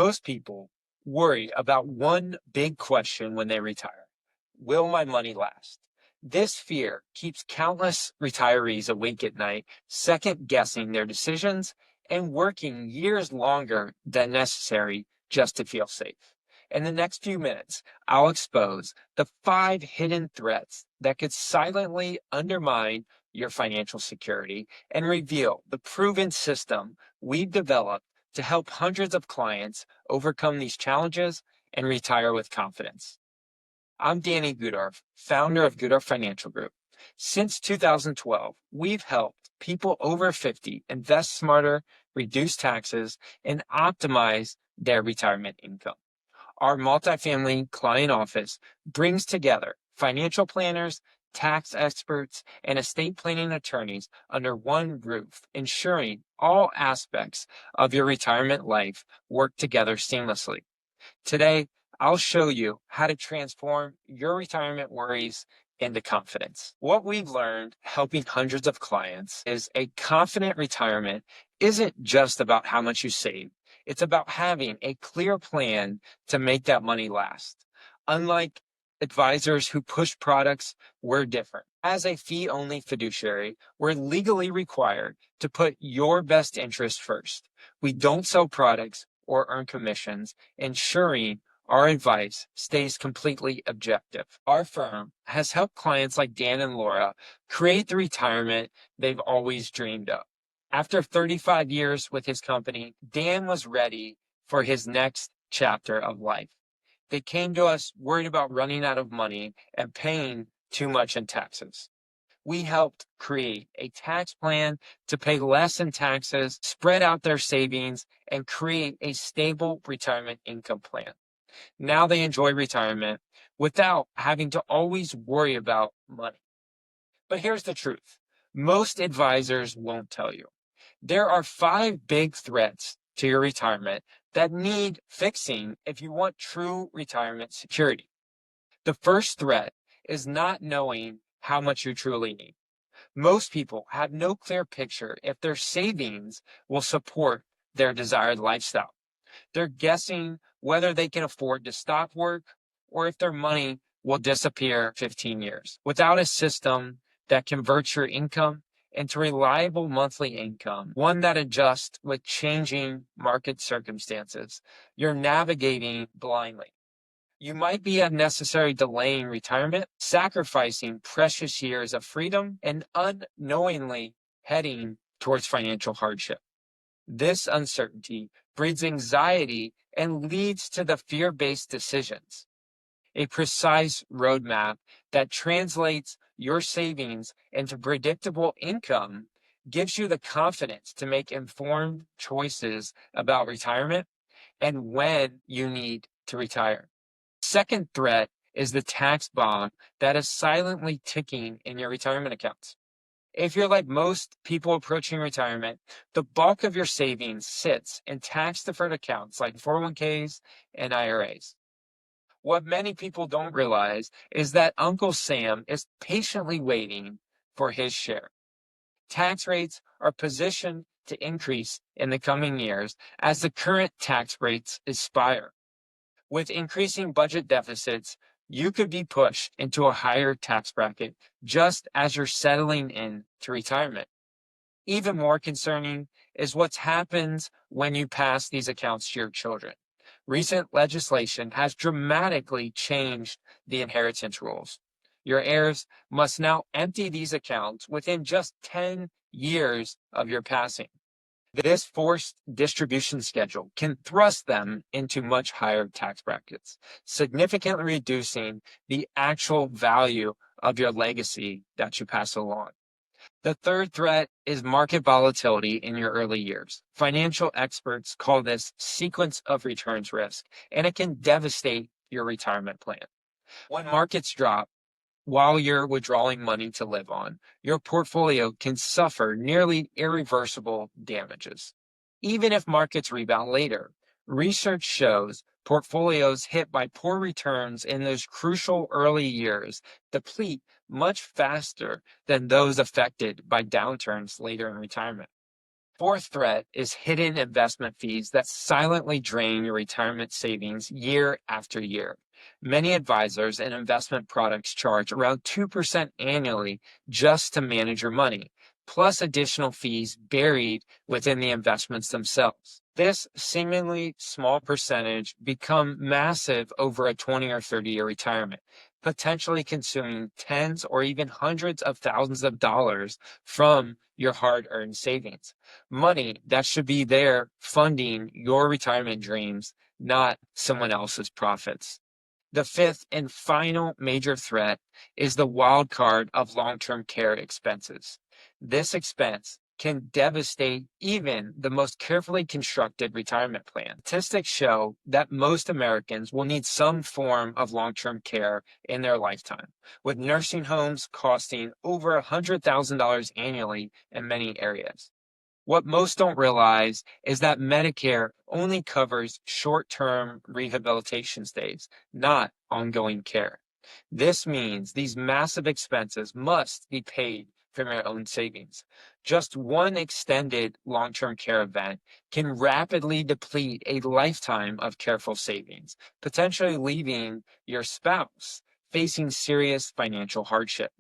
Most people worry about one big question when they retire. Will my money last? This fear keeps countless retirees awake at night, second guessing their decisions and working years longer than necessary just to feel safe. In the next few minutes, I'll expose the 5 hidden threats that could silently undermine your financial security and reveal the proven system we've developed to help hundreds of clients overcome these challenges and retire with confidence. I'm Danny Gudorf, founder of Gudorf Financial Group. Since 2012, we've helped people over 50 invest smarter, reduce taxes, and optimize their retirement income. Our multifamily client office brings together financial planners, tax experts, and estate planning attorneys under one roof, ensuring all aspects of your retirement life work together seamlessly. Today, I'll show you how to transform your retirement worries into confidence. What we've learned helping hundreds of clients is a confident retirement isn't just about how much you save. It's about having a clear plan to make that money last. Unlike advisors who push products, we're different. As a fee-only fiduciary, we're legally required to put your best interest first. We don't sell products or earn commissions, ensuring our advice stays completely objective. Our firm has helped clients like Dan and Laura create the retirement they've always dreamed of. After 35 years with his company, Dan was ready for his next chapter of life. They came to us worried about running out of money and paying too much in taxes. We helped create a tax plan to pay less in taxes, spread out their savings, and create a stable retirement income plan. Now they enjoy retirement without having to always worry about money. But here's the truth. Most advisors won't tell you. There are 5 big threats to your retirement that need fixing if you want true retirement security. The first threat is not knowing how much you truly need. Most people have no clear picture if their savings will support their desired lifestyle. They're guessing whether they can afford to stop work or if their money will disappear 15 years. Without a system that converts your income into reliable monthly income, one that adjusts with changing market circumstances, you're navigating blindly. You might be unnecessarily delaying retirement, sacrificing precious years of freedom, and unknowingly heading towards financial hardship. This uncertainty breeds anxiety and leads to the fear-based decisions. A precise roadmap that translates your savings into predictable income gives you the confidence to make informed choices about retirement and when you need to retire. Second threat is the tax bomb that is silently ticking in your retirement accounts. If you're like most people approaching retirement, the bulk of your savings sits in tax-deferred accounts like 401ks and IRAs. What many people don't realize is that Uncle Sam is patiently waiting for his share. Tax rates are positioned to increase in the coming years as the current tax rates expire. With increasing budget deficits, you could be pushed into a higher tax bracket just as you're settling in to retirement. Even more concerning is what happens when you pass these accounts to your children. Recent legislation has dramatically changed the inheritance rules. Your heirs must now empty these accounts within just 10 years of your passing. This forced distribution schedule can thrust them into much higher tax brackets, significantly reducing the actual value of your legacy that you pass along. The third threat is market volatility in your early years. Financial experts call this sequence of returns risk, and it can devastate your retirement plan. When markets drop, while you're withdrawing money to live on, your portfolio can suffer nearly irreversible damages. Even if markets rebound later, research shows portfolios hit by poor returns in those crucial early years deplete much faster than those affected by downturns later in retirement. Fourth threat is hidden investment fees that silently drain your retirement savings year after year. Many advisors and investment products charge around 2% annually just to manage your money, plus additional fees buried within the investments themselves. This seemingly small percentage become massive over a 20 or 30-year retirement, potentially consuming tens or even hundreds of thousands of dollars from your hard-earned savings. Money that should be there funding your retirement dreams, not someone else's profits. The fifth and final major threat is the wild card of long-term care expenses. This expense can devastate even the most carefully constructed retirement plan. Statistics show that most Americans will need some form of long-term care in their lifetime, with nursing homes costing over $100,000 annually in many areas. What most don't realize is that Medicare only covers short-term rehabilitation stays, not ongoing care. This means these massive expenses must be paid from your own savings. Just one extended long-term care event can rapidly deplete a lifetime of careful savings, potentially leaving your spouse facing serious financial hardship.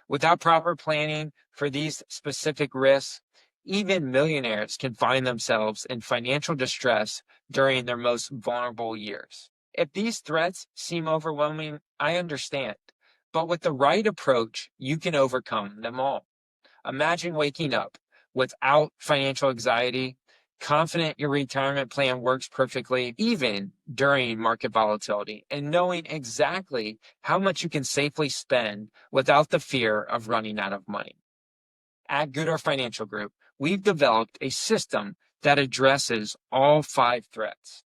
Without proper planning for these specific risks, even millionaires can find themselves in financial distress during their most vulnerable years. If these threats seem overwhelming, I understand. But with the right approach, you can overcome them all. Imagine waking up without financial anxiety, confident your retirement plan works perfectly, even during market volatility, and knowing exactly how much you can safely spend without the fear of running out of money. At Gudorf Financial Group, we've developed a system that addresses all five threats.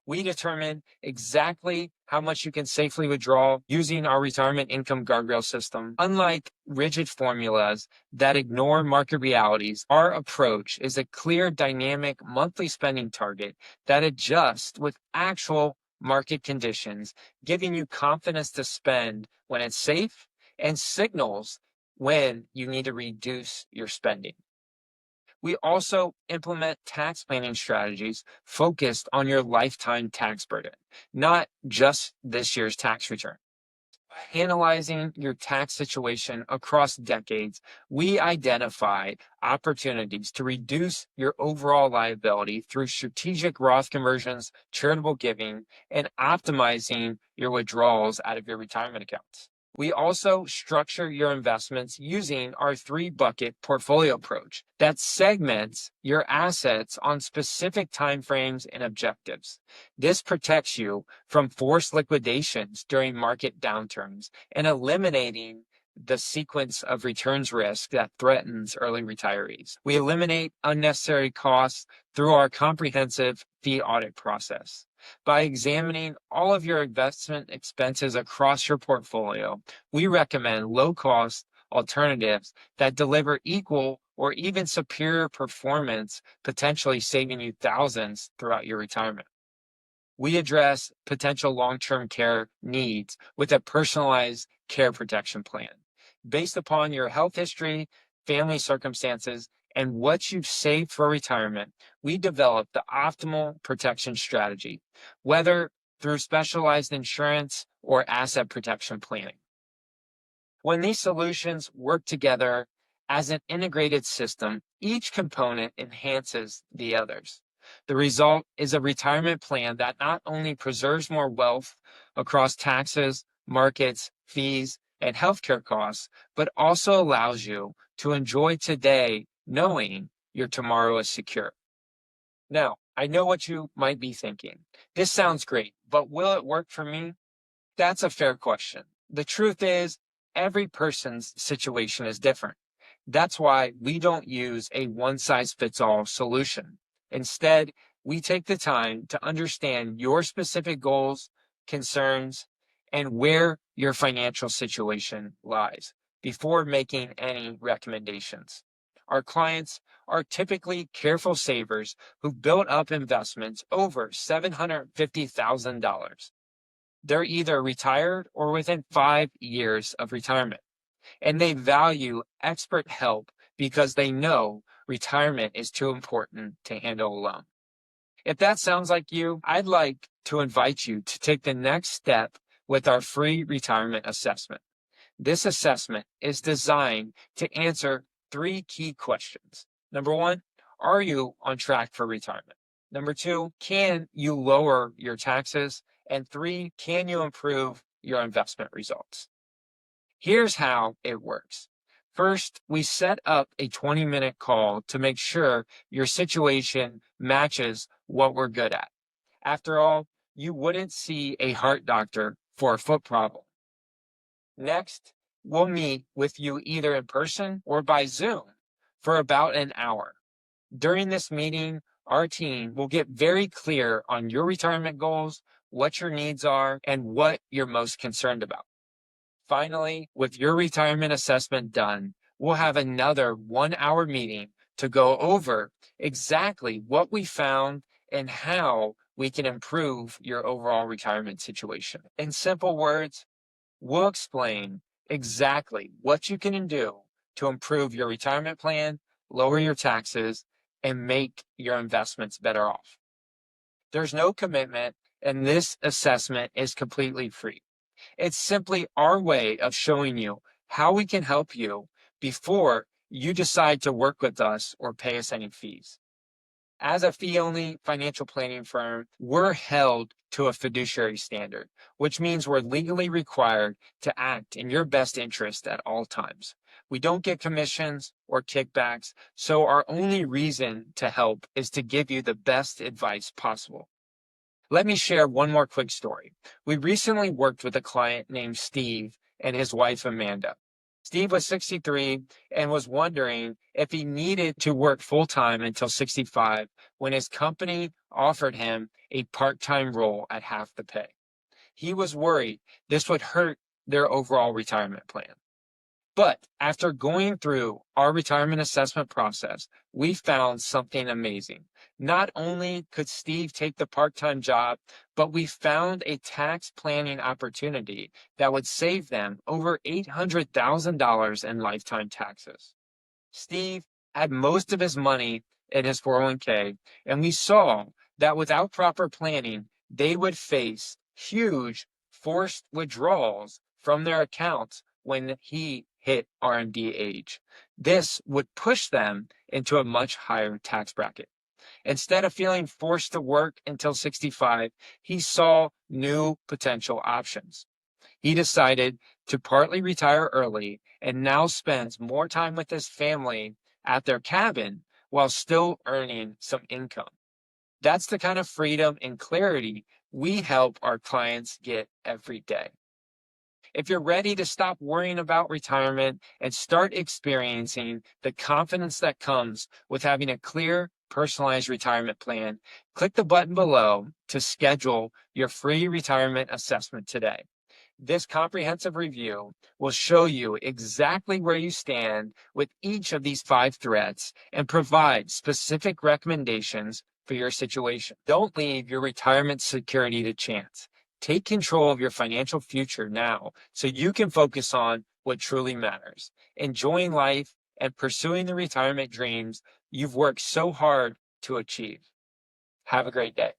We determine exactly how much you can safely withdraw using our retirement income guardrail system. Unlike rigid formulas that ignore market realities, our approach is a clear, dynamic monthly spending target that adjusts with actual market conditions, giving you confidence to spend when it's safe and signals when you need to reduce your spending. We also implement tax planning strategies focused on your lifetime tax burden, not just this year's tax return. By analyzing your tax situation across decades, we identify opportunities to reduce your overall liability through strategic Roth conversions, charitable giving, and optimizing your withdrawals out of your retirement accounts. We also structure your investments using our three-bucket portfolio approach that segments your assets on specific timeframes and objectives. This protects you from forced liquidations during market downturns and eliminating the sequence of returns risk that threatens early retirees. We eliminate unnecessary costs through our comprehensive fee audit process. By examining all of your investment expenses across your portfolio, we recommend low-cost alternatives that deliver equal or even superior performance, potentially saving you thousands throughout your retirement. We address potential long-term care needs with a personalized care protection plan. Based upon your health history, family circumstances, and what you've saved for retirement, we develop the optimal protection strategy, whether through specialized insurance or asset protection planning. When these solutions work together as an integrated system, each component enhances the others. The result is a retirement plan that not only preserves more wealth across taxes, markets, fees, and healthcare costs, but also allows you to enjoy today knowing your tomorrow is secure. Now, I know what you might be thinking. This sounds great, but will it work for me? That's a fair question. The truth is, every person's situation is different. That's why we don't use a one-size-fits-all solution. Instead, we take the time to understand your specific goals, concerns, and where your financial situation lies before making any recommendations. Our clients are typically careful savers who've built up investments over $750,000. They're either retired or within 5 years of retirement, and they value expert help because they know retirement is too important to handle alone. If that sounds like you, I'd like to invite you to take the next step with our free retirement assessment. This assessment is designed to answer 3 key questions. Number 1, are you on track for retirement? Number 2, can you lower your taxes? And 3, can you improve your investment results? Here's how it works. First, we set up a 20-minute call to make sure your situation matches what we're good at. After all, you wouldn't see a heart doctor for a foot problem. Next, we'll meet with you either in person or by Zoom for about an hour. During this meeting, our team will get very clear on your retirement goals, what your needs are, and what you're most concerned about. Finally, with your retirement assessment done, we'll have another 1-hour meeting to go over exactly what we found and how we can improve your overall retirement situation. In simple words, we'll explain exactly what you can do to improve your retirement plan, lower your taxes, and make your investments better off. There's no commitment, and this assessment is completely free. It's simply our way of showing you how we can help you before you decide to work with us or pay us any fees. As a fee-only financial planning firm, we're held to a fiduciary standard, which means we're legally required to act in your best interest at all times. We don't get commissions or kickbacks, so our only reason to help is to give you the best advice possible. Let me share one more quick story. We recently worked with a client named Steve and his wife, Amanda. Steve was 63 and was wondering if he needed to work full-time until 65 when his company offered him a part-time role at half the pay. He was worried this would hurt their overall retirement plan. But after going through our retirement assessment process, we found something amazing. Not only could Steve take the part-time job, but we found a tax planning opportunity that would save them over $800,000 in lifetime taxes. Steve had most of his money in his 401k, and we saw that without proper planning, they would face huge forced withdrawals from their accounts when he hit RMD age. This would push them into a much higher tax bracket. Instead of feeling forced to work until 65, he saw new potential options. He decided to partly retire early and now spends more time with his family at their cabin while still earning some income. That's the kind of freedom and clarity we help our clients get every day. If you're ready to stop worrying about retirement and start experiencing the confidence that comes with having a clear, personalized retirement plan, click the button below to schedule your free retirement assessment today. This comprehensive review will show you exactly where you stand with each of these 5 threats and provide specific recommendations for your situation. Don't leave your retirement security to chance. Take control of your financial future now so you can focus on what truly matters, enjoying life and pursuing the retirement dreams you've worked so hard to achieve. Have a great day.